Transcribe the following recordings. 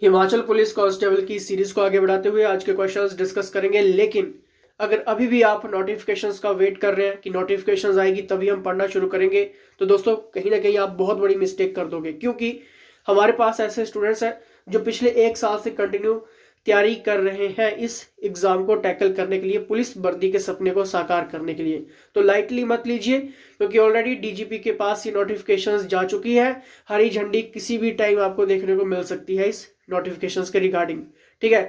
Himachal police constable की series को आगे बढ़ाते हुए आज के क्वेश्चंस डिस्कस करेंगे। लेकिन अगर अभी भी आप नोटिफिकेशंस का वेट कर रहे हैं कि नोटिफिकेशंस आएगी तभी हम पढ़ना शुरू करेंगे, तो दोस्तों कहीं ना कहीं आप बहुत बड़ी मिस्टेक कर दोगे, क्योंकि हमारे पास ऐसे स्टूडेंट्स हैं जो पिछले 1 साल से कंटिन्यू तैयारी कर रहे हैं इस एग्जाम को टैकल करने के लिए, पुलिस वर्दी के सपने को साकार करने के लिए। तो लाइटली मत लीजिए, क्योंकि ऑलरेडी डीजीपी के पास ये नोटिफिकेशंस जा चुकी है। हरी झंडी किसी भी टाइम आपको देखने को मिल सकती है इस नोटिफिकेशंस के रिगार्डिंग। ठीक है,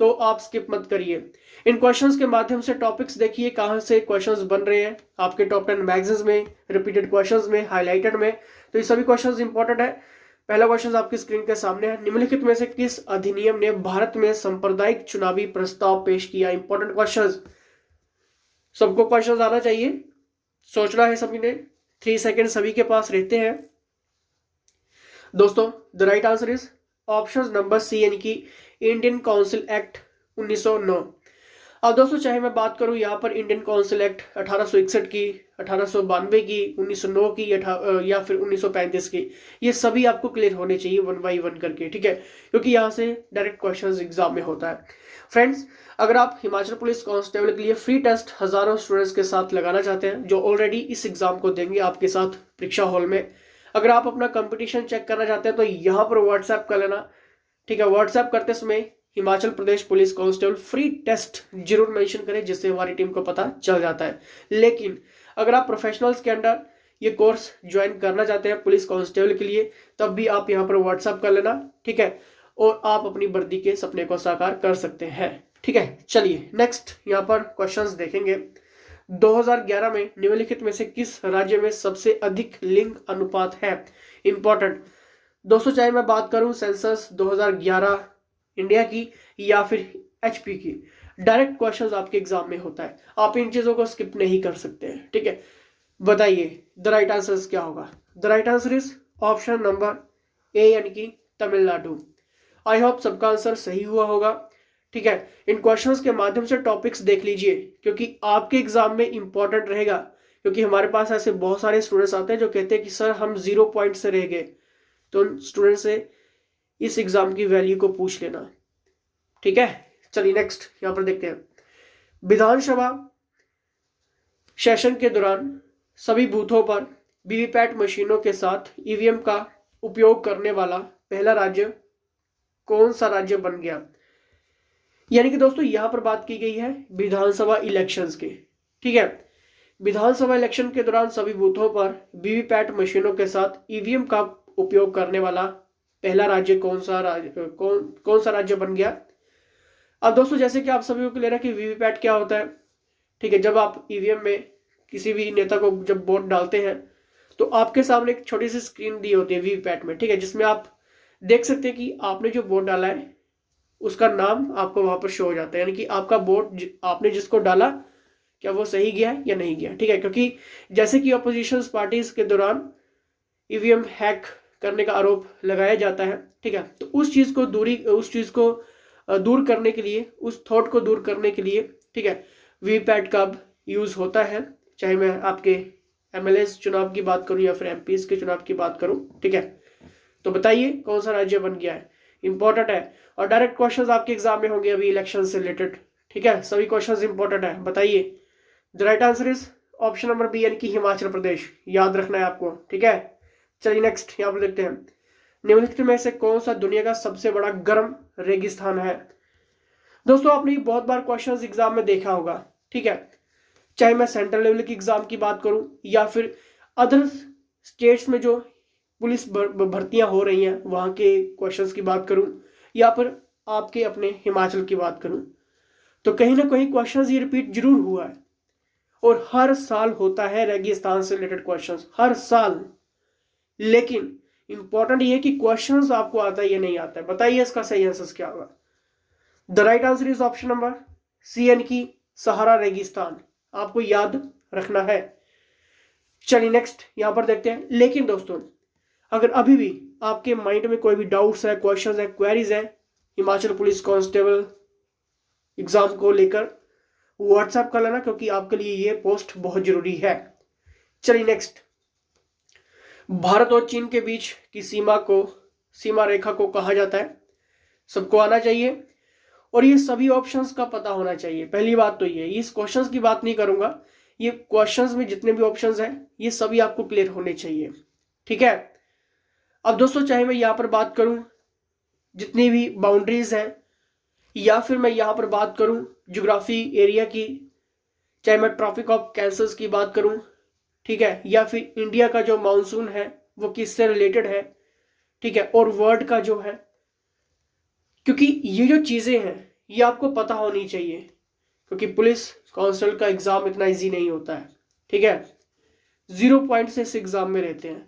तो आप स्किप मत करिए। इन क्वेश्चंस के माध्यम से टॉपिक्स देखिए कहां से क्वेश्चंस बन रहे हैं आपके टॉप 10 मैगजीन्स में, रिपीटेड क्वेश्चंस में, हाईलाइटेड में। तो ये सभी क्वेश्चंस इंपॉर्टेंट है। पहला क्वेश्चन आपकी स्क्रीन के सामने है। निम्नलिखित में से किस अधिनियम ने भारत में सांप्रदायिक चुनावी प्रस्ताव पेश किया? इंपॉर्टेंट क्वेश्चंस, सबको क्वेश्चंस आना चाहिए, सोचना है सभी ने। 3 सेकेंड सभी के पास रहते हैं दोस्तों। The right answer is option number C, यानी कि इंडियन काउंसिल एक्ट 1909। अब दोस्तों चाहे मैं बात करूं यहाँ पर इंडियन काउंसिल एक्ट 1861 की, 1892 की, 1909 की या फिर 1935 की, ये सभी आपको क्लियर होने चाहिए 1 बाई 1 करके। ठीक है, क्योंकि यहाँ से डायरेक्ट क्वेश्चंस एग्जाम में होता है। फ्रेंड्स, अगर आप हिमाचल पुलिस कांस्टेबल के लिए फ्री टेस्ट हजारों स्टूडेंट्स के साथ लगाना चाहते हैं जो ऑलरेडी इस एग्जाम को देंगे आपके साथ परीक्षा हॉल में, अगर आप अपना कंपटीशन चेक करना चाहते हैं तो यहाँ पर व्हाट्सएप कर लेना। ठीक है, व्हाट्सएप करते समय Himachal Pradesh police constable free test जरूर मेंशन करें, जिससे हमारी टीम को पता चल जाता है। लेकिन अगर आप प्रोफेशनल्स के अंडर ये कोर्स ज्वाइन करना चाहते हैं पुलिस कांस्टेबल के लिए, तब भी आप यहाँ पर व्हाट्सएप कर लेना। ठीक है, और आप अपनी वर्दी के सपने को साकार कर सकते हैं। ठीक है, चलिए नेक्स्ट यहाँ पर क्वेश्चंस देखेंगे। 2011 में निम्नलिखित में से किस राज्य में सबसे अधिक लिंग अनुपात है? इंपॉर्टेंट दोस्तों, चाहे मैं बात करूं सेंसस 2011 इंडिया की या फिर एचपी की, डायरेक्ट क्वेश्चंस आपके एग्जाम में होता है, आप इन चीजों को स्किप नहीं कर सकते हैं। ठीक है, बताइए द राइट आंसर क्या होगा? The right answer is option number ए, यानी कि तमिलनाडु। आई होप सबका आंसर सही हुआ होगा। ठीक है, इन क्वेश्चंस के माध्यम से टॉपिक्स देख लीजिए, क्योंकि आपके एग्जाम में इंपॉर्टेंट रहेगा। क्योंकि हमारे पास ऐसे बहुत सारे स्टूडेंट्स आते हैं जो कहते हैं कि सर हम 0 पॉइंट से रह गए, तो उन स्टूडेंट से इस एग्जाम की वैल्यू को पूछ लेना। ठीक है, चलिए नेक्स्ट यहां पर देखते हैं। विधानसभा सेशन के दौरान सभी बूथों पर वीवीपैट मशीनों के साथ ईवीएम का उपयोग करने वाला पहला राज्य कौन सा राज्य बन गया? यानी कि दोस्तों यहां पर बात की गई है विधानसभा इलेक्शंस की। ठीक है, विधानसभा इलेक्शन के दौरान सभी बूथों पर वीवीपैट मशीनों के साथ ईवीएम का उपयोग करने वाला पहला राज्य कौन सा राज्य बन गया? अब दोस्तों जैसे कि आप सभी को क्लियर है कि वीवीपैट क्या होता है। ठीक है, जब आप ईवीएम में किसी भी नेता को जब वोट डालते हैं तो आपके सामने एक छोटी सी स्क्रीन दी होती है वीवीपैट में। ठीक है, जिसमें आप देख सकते हैं कि आपने जो वोट डाला है उसका नाम आपको वहां पर शो हो जाता है, यानी कि आपका वोट आपने जिसको डाला क्या वो सही गया या नहीं गया। ठीक है, क्योंकि जैसे कि अपोजिशन पार्टीज के दौरान ईवीएम हैक करने का आरोप लगाया जाता है। ठीक है, तो उस चीज को दूर करने के लिए, उस थॉट को दूर करने के लिए, ठीक है, वीवीपैट का यूज होता है। चाहे मैं आपके एमएलए चुनाव की बात करूं या फिर एमपीज के चुनाव की बात करूं। ठीक है, तो बताइए कौन सा राज्य बन गया है? इंपॉर्टेंट है, और डायरेक्ट क्वेश्चंस आपके एग्जाम में होंगे अभी इलेक्शन से रिलेटेड। ठीक है, सभी क्वेश्चंस इंपॉर्टेंट है, बताइए। The right answer is option number B, यानी कि हिमाचल प्रदेश। याद रखना है आपको। ठीक है, चलिए नेक्स्ट यहाँ पर देखते हैं। निम्नलिखित में से कौन सा दुनिया का सबसे बड़ा गर्म रेगिस्तान है? दोस्तों आपने बहुत बार क्वेश्चंस एग्जाम में देखा होगा। ठीक है, चाहे मैं सेंट्रल लेवल की एग्जाम की बात करूं या फिर अदर स्टेट्स में जो पुलिस भर्तियां हो रही हैं वहां के क्वेश्चंस की बात करूं, या फिर आपके अपने हिमाचल की बात करूं, तो कहीं ना कहीं क्वेश्चंस ये रिपीट जरूर हुआ है। और हर साल होता है रेगिस्तान से रिलेटेड क्वेश्चंस, हर साल। लेकिन इंपॉर्टेंट ये है कि क्वेश्चंस आपको आता है या नहीं आता है। बताइए इसका सही आंसर क्या होगा? The right answer is option number C, यानी कि सहारा रेगिस्तान। आपको याद रखना है। चलिए नेक्स्ट यहां पर देखते हैं। लेकिन दोस्तों अगर अभी भी आपके माइंड में कोई भी डाउट्स है, क्वेश्चंस है, क्वेरीज है हिमाचल पुलिस कांस्टेबल एग्जाम को लेकर, व्हाट्सएप कर लेना, क्योंकि आपके लिए ये पोस्ट बहुत जरूरी है। चलिए नेक्स्ट। भारत और चीन के बीच की सीमा रेखा को कहा जाता है सबको आना चाहिए और ये सभी ऑप्शंस का पता होना चाहिए। पहली बात तो ये, इस क्वेश्चंस की बात नहीं करूंगा, ये क्वेश्चंस में जितने भी ऑप्शंस हैं ये सभी आपको क्लियर होने चाहिए, ठीक है। अब दोस्तों चाहे मैं यहाँ पर बात करूं जितनी भी बाउंड्रीज हैं, या फिर मैं यहाँ पर बात करूं ज्योग्राफी एरिया की, चाहे मैं ट्रॉपिक ऑफ कैंसर्स की बात करूं, ठीक है, या फिर इंडिया का जो मानसून है वो किससे रिलेटेड है, ठीक है, और वर्ल्ड का जो है, क्योंकि ये जो चीजें हैं ये आपको पता होनी चाहिए, क्योंकि पुलिस कांस्टेबल का एग्जाम इतना इजी नहीं होता है, ठीक है। 0 पॉइंट से इस एग्जाम में रहते हैं,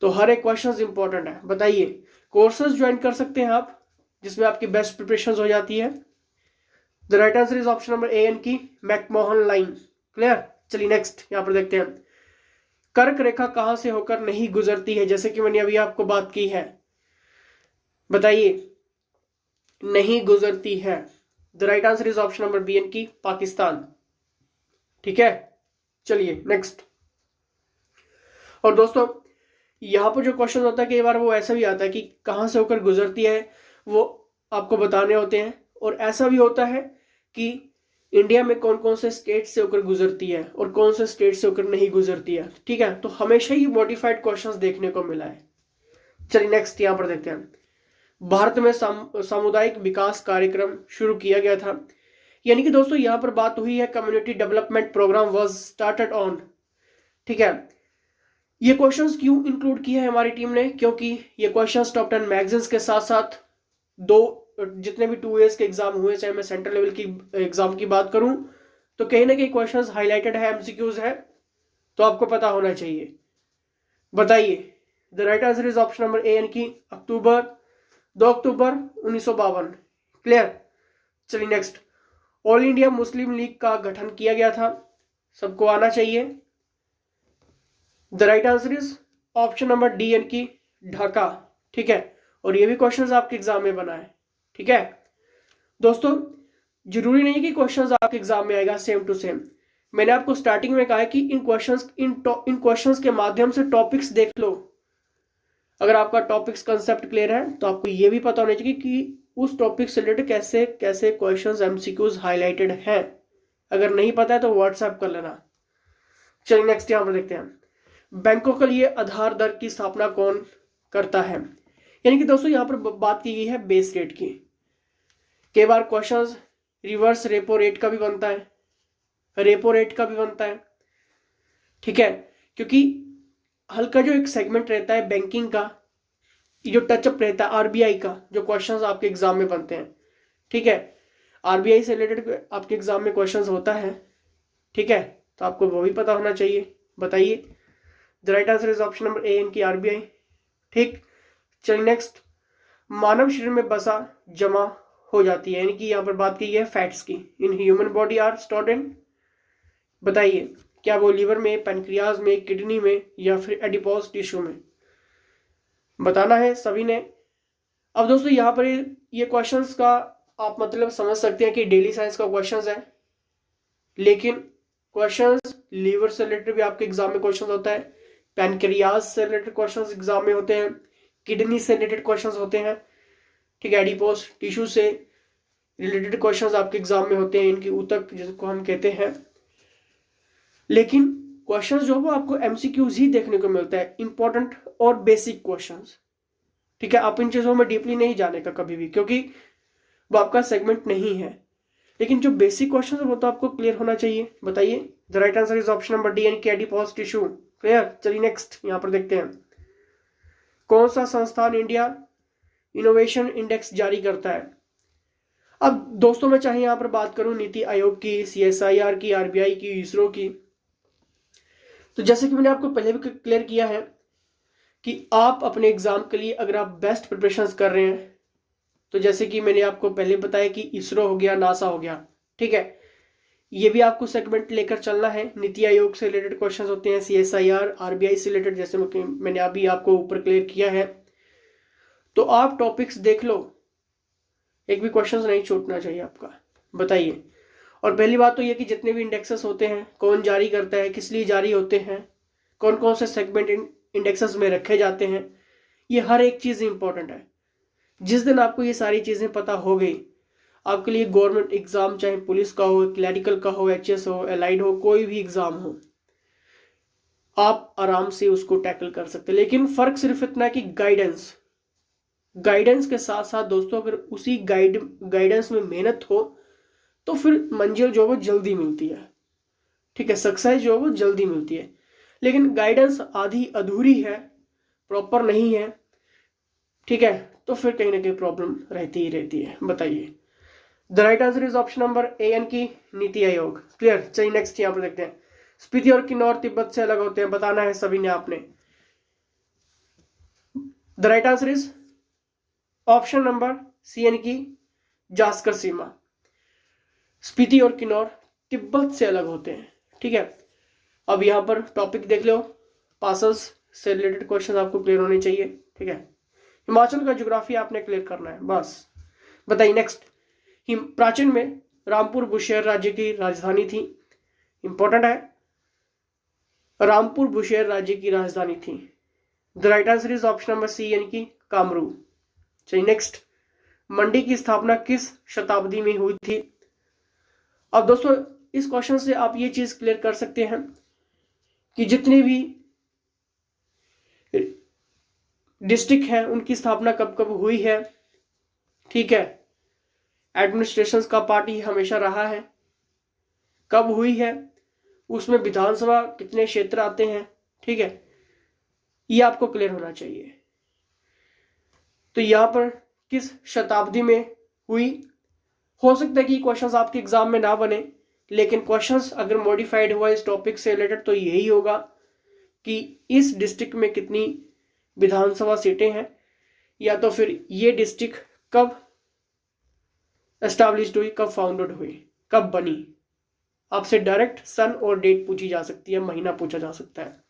तो हर एक क्वेश्चन इंपॉर्टेंट है। बताइए, कोर्सेज ज्वाइन कर सकते हैं आप जिसमें आपकी बेस्ट प्रिपरेशन हो जाती है। The right answer is option number A एन की मैकमोहन लाइन। क्लियर। चलिए नेक्स्ट यहां पर देखते हैं, कर्क रेखा कहां से होकर नहीं गुजरती है, जैसे कि मैंने अभी आपको बात की है। बताइए, नहीं गुजरती है। The right answer is option number B एन की पाकिस्तान, ठीक है। चलिए नेक्स्ट। और दोस्तों यहां पर जो क्वेश्चन होता है कई बार वो ऐसा भी आता है कि कहां से होकर गुजरती है वो आपको बताने होते हैं, और ऐसा भी होता है कि इंडिया में कौन कौन से स्टेट से होकर गुजरती है और कौन से स्टेट से होकर नहीं गुजरती है, ठीक है। तो हमेशा ही मॉडिफाइड क्वेश्चंस देखने को मिला है। चलिए नेक्स्ट यहां पर देखते हैं, भारत में सामुदायिक विकास कार्यक्रम शुरू किया गया था, यानी कि दोस्तों यहां पर बात हुई है community development programme was started on, ठीक है। ये क्वेश्चंस क्यों इंक्लूड किया है हमारी टीम ने, क्योंकि ये क्वेश्चंस टॉप 10 मैगजीन्स के साथ साथ जितने भी 2 इयर्स के एग्जाम हुए, चाहे मैं सेंट्रल लेवल की एग्जाम की बात करूं, तो कहीं ना कहीं क्वेश्चंस हाईलाइटेड है, एमसीक्यूज है, तो आपको पता होना चाहिए। बताइए, the right answer is option number A एन की 2 अक्टूबर 1952। क्लियर। चलिए next, all India Muslim League का गठन किया गया था, सबको आना चाहिए। The right answer is option number D एन की ढाका, ठीक है। और ये भी क्वेश्चंस आपके एग्जाम में बना है, ठीक है। दोस्तों जरूरी नहीं है कि क्वेश्चंस आपके एग्जाम में आएगा सेम टू सेम। मैंने आपको स्टार्टिंग में कहा है कि इन क्वेश्चंस के माध्यम से टॉपिक्स देख लो। अगर आपका टॉपिक्स कंसेप्ट क्लियर है तो आपको ये भी पता होना चाहिए कि उस टॉपिक से रिलेटेड कैसे कैसे क्वेश्चंस एमसीक्यूज हाईलाइटेड हैं। अगर नहीं पता है तो व्हाट्सएप कर लेना। चलिए नेक्स्ट यहां पर देखते हैं, बैंकों के लिए आधार दर की स्थापना कौन करता है, यानी कि दोस्तों यहां पर बात की गई है बेस रेट की। कई बार क्वेश्चंस रिवर्स रेपो रेट का भी बनता है, रेपो रेट का भी बनता है, ठीक है। क्योंकि हल्का जो एक सेगमेंट रहता है बैंकिंग का, जो टचअप रहता है आरबीआई का, जो क्वेश्चंस आपके एग्जाम में बनते हैं, ठीक है। आरबीआई से रिलेटेड आपके एग्जाम में क्वेश्चंस होता है, ठीक है, तो आपको वो भी पता होना चाहिए। बताइए, the right answer is option number A एन की आरबीआई, ठीक। चलिए नेक्स्ट, मानव शरीर में वसा जमा हो जाती है, यानी कि यहां पर बात की है फैट्स की, in human body are stored in. बताइए, क्या वो लीवर में, पैनक्रियाज में, किडनी में, या फिर एडिपोज टिश्यू में? बताना है सभी ने। अब दोस्तों यहाँ पर ये क्वेश्चंस का आप मतलब समझ सकते हैं कि डेली साइंस का क्वेश्चंस है, लेकिन क्वेश्चंस लीवर से रिलेटेड भी आपके एग्जाम में क्वेश्चंस होता है, पैनक्रियाज से रिलेटेड क्वेश्चंस एग्जाम में होते हैं, किडनी से रिलेटेड क्वेश्चंस होते हैं, ठीक है, एडिपोज टिश्यू से रिलेटेड क्वेश्चंस आपके एग्जाम में होते हैं, इनकी ऊतक जिसको हम कहते हैं। लेकिन क्वेश्चंस जो वो आपको एमसीक्यूज ही देखने को मिलता है, इंपॉर्टेंट और बेसिक क्वेश्चंस, ठीक है। आप इन चीजों में डीपली नहीं जानेगा कभी भी, क्योंकि वो आपका सेगमेंट नहीं है। लेकिन जो बेसिक क्वेश्चन है वो तो आपको क्लियर होना चाहिए। बताइए, the right answer is option number D एन के एडिपोज टिश्यू। क्लियर। चलिए नेक्स्ट यहां पर देखते हैं, कौन सा संस्थान इंडिया इनोवेशन इंडेक्स जारी करता है? अब दोस्तों मैं चाहे यहां पर बात करूं नीति आयोग की, सीएसआईआर की, आरबीआई की, इसरो की, तो जैसे कि मैंने आपको पहले भी क्लियर किया है कि आप अपने एग्जाम के लिए अगर आप बेस्ट प्रिपरेशन कर रहे हैं, तो जैसे कि मैंने आपको पहले बताया कि इसरो हो गया, नासा हो गया, ठीक है, ये भी आपको सेगमेंट लेकर चलना है। नीति आयोग से रिलेटेड क्वेश्चंस होते हैं, सीएसआईआर, आरबीआई से रिलेटेड, जैसे मैंने अभी आपको ऊपर क्लियर किया है। तो आप टॉपिक्स देख लो, एक भी क्वेश्चन नहीं छूटना चाहिए आपका। बताइए, और पहली बात तो ये कि जितने भी इंडेक्सेस होते हैं कौन जारी करता है, किस लिए जारी होते हैं, कौन कौन से सेगमेंट इंडेक्सेस में रखे जाते हैं, ये हर एक चीज इंपॉर्टेंट है। जिस दिन आपको ये सारी चीज़ें पता हो गई, आपके लिए गवर्नमेंट एग्ज़ाम, चाहे पुलिस का हो, क्लैरिकल का हो, एचएस हो, एलाइड हो, कोई भी एग्ज़ाम हो, आप आराम से उसको टैकल कर सकते हैं। लेकिन फ़र्क सिर्फ इतना है कि गाइडेंस के साथ साथ दोस्तों, अगर उसी गाइडेंस में मेहनत हो तो फिर मंजिल जो वो जल्दी मिलती है। ठीक है, सक्सेस जो वो जल्दी मिलती है। लेकिन गाइडेंस आधी अधूरी है, प्रॉपर नहीं है, ठीक है, तो फिर कहीं ना कहीं प्रॉब्लम रहती ही रहती है। बताइए। The right answer is option number A एन की नीति आयोग। क्लियर। चलिए नेक्स्ट यहाँ पर देखते हैं। स्पीति और किन्नौर तिब्बत से अलग होते हैं, बताना है सभी ने आपने। The right answer is option number C एन की जास्कर सीमा। स्पीति और किन्नौर तिब्बत से अलग होते हैं। ठीक है, अब यहां पर टॉपिक देख लो, पासस से रिलेटेड क्वेश्चन आपको क्लियर होने चाहिए। ठीक है, हिमाचल का ज्योग्राफी आपने क्लियर करना है बस। बताइए नेक्स्ट। प्राचीन में रामपुर बुशहर राज्य की राजधानी थी। इंपॉर्टेंट है, रामपुर बुशहर राज्य की राजधानी थी। The right answer is option number C यानी कि कामरू। चलिए नेक्स्ट। मंडी की स्थापना किस शताब्दी में हुई थी? अब दोस्तों इस क्वेश्चन से आप ये चीज क्लियर कर सकते हैं कि जितने भी डिस्ट्रिक्ट हैं उनकी स्थापना कब कब हुई है। ठीक है, एडमिनिस्ट्रेशन का पार्ट ही हमेशा रहा है, कब हुई है, उसमें विधानसभा कितने क्षेत्र आते हैं। ठीक है, ये आपको क्लियर होना चाहिए। तो यहां पर किस शताब्दी में हुई, हो सकता है कि क्वेश्चंस आपके एग्जाम में ना बने, लेकिन क्वेश्चंस अगर मॉडिफाइड हुआ इस टॉपिक से रिलेटेड तो यही होगा कि इस डिस्ट्रिक्ट में कितनी विधानसभा सीटें हैं, या तो फिर ये डिस्ट्रिक्ट कब एस्टैब्लिश्ड हुई, कब फाउंडेड हुई, कब बनी। आपसे डायरेक्ट सन और डेट पूछी जा सकती है, महीना पूछा जा सकता है।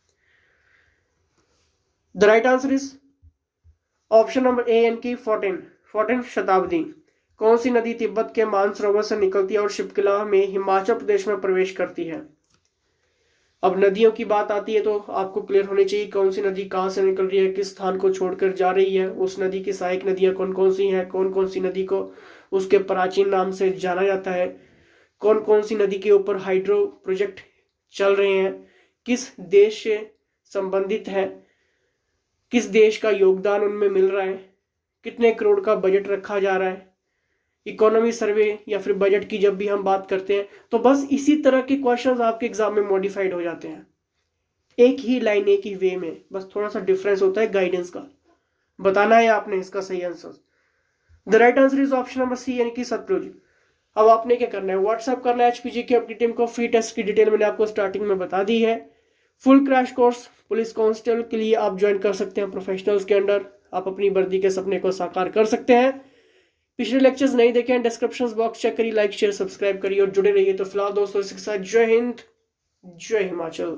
The right answer is option number A एन की 14 शताब्दी। कौन सी नदी तिब्बत के मानसरोवर से निकलती है और शिपकिला में हिमाचल प्रदेश में प्रवेश करती है? अब नदियों की बात आती है तो आपको क्लियर होनी चाहिए कौन सी नदी कहां से निकल रही है, किस स्थान को छोड़कर जा रही है, उस नदी की सहायक नदियां कौन कौन सी हैं, कौन कौन सी नदी को उसके प्राचीन नाम से जाना जाता है, कौन कौन सी नदी के ऊपर हाइड्रो प्रोजेक्ट चल रहे हैं, किस देश से संबंधित है, किस देश का योगदान उनमें मिल रहा है, कितने करोड़ का बजट रखा जा रहा है। इकोनॉमी सर्वे या फिर बजट की जब भी हम बात करते हैं तो बस इसी तरह के क्वेश्चंस आपके एग्जाम में मॉडिफाइड हो जाते हैं, एक ही लाइन एक ही वे में, बस थोड़ा सा डिफरेंस होता है गाइडेंस का। बताना है आपने इसका सही answer. The right answer is option number C यानी कि सतलुज। अब आपने क्या करना है, व्हाट्सएप करना है एचपीजी की अपनी टीम को। फ्री टेस्ट की डिटेल मैंने आपको स्टार्टिंग में बता दी है। Full crash course police constable के लिए आप ज्वाइन कर सकते हैं प्रोफेशनल्स के अंडर, आप अपनी वर्दी के सपने को साकार कर सकते हैं। पिछले लेक्चर्स नहीं देखे हैं, डिस्क्रिप्शन बॉक्स चेक करिए, लाइक शेयर सब्सक्राइब करिए और जुड़े रहिए। तो फिलहाल दोस्तों इसके साथ जय हिंद, जय हिमाचल।